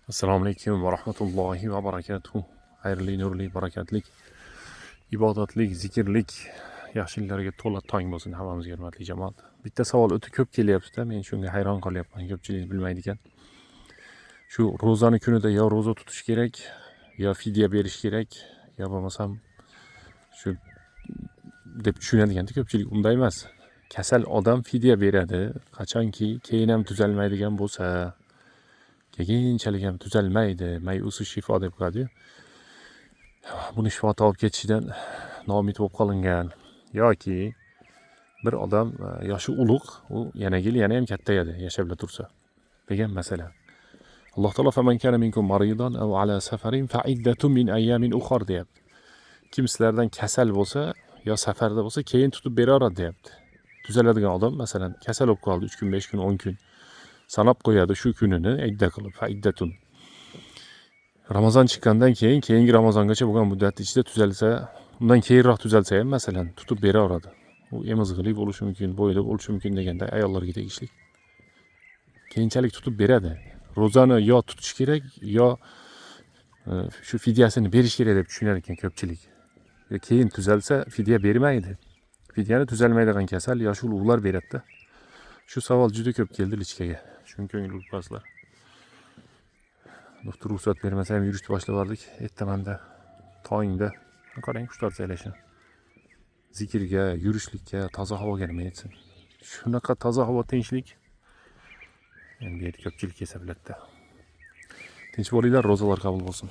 Assalomu alaykum va rahmatullohi va barakatuh. Xayrli, nurli, barakatlik, ibodatlik, zikrlik, yaxshiliklarga to'la tong bo'lsin hammamizga, hurmatli jamoat. Bitta savol o'ta ko'p kelyapti-da, men shunga hayron qolyapman. Ko'pchilik bilmaydi ekan. Shu ro'zani kunida yo ro'za tutish kerak, yo fidya berish kerak, yo bo'lmasam shu deb tushunadigan ko'pchilik. Unday emas. Kasal odam fidya beradi, qachonki keyin ham tuzalmaydigan bo'lsa. Keyinchalik ham tuzalmaydi, mayusi shifo deb qo'yadi-yu. Buni shifo topib ketishidan noumid bo'lib qolingan yoki bir odam yoshi ulug', u yana ham katta edi, yashab tursa degan masala. Alloh taolo faman kana minkum maridan aw ala safarin fa iddatun min ayyamin ukhar deyapti. Kim sizlardan kasal bo'lsa yo safarda bo'lsa keyin tutib beraveradi deyapti. Tuzaladigan odam masalan kasal bo'lib qoldi, 3 kun, 5 kun, 10 kun sanab qo'yadi shu kunini idda qilib, fa iddatun. Ramazon chiqqandan keyingi Ramazongacha bo'lgan muddat ichida tuzalsa, undan keyinroq tuzalsa ham masalan tutib beraveradi. U emizg'ili bo'lishi mumkin, bo'yida bo'lishi mumkin deganda ayollarga tegishli. Keyinchalik tutib beradi. Ro'zani yo tutish kerak, yo shu fidyasini berish kerak deb tushunar ekan ko'pchilik. Keyin tuzalsa fidya bermaydi. Fidyani tuzalmaydigan kasal yoshi ulug'lar beradi-da. Shu savol juda ko'p keldi lichkaga. Shunga ko'ngil urpaslar. Doktor ruxsat bermasa ham yurishni boshladik. Ertamanda, tongda qarang qushlar saylashi. Zikrga, yurishlikka, toza havoga nima etsin. Shunaqa toza havo, tinchlik. Endi ko'pchilik kelsa biladi-da. Tinch bo'linglar, ro'zalar qabul bo'lsin.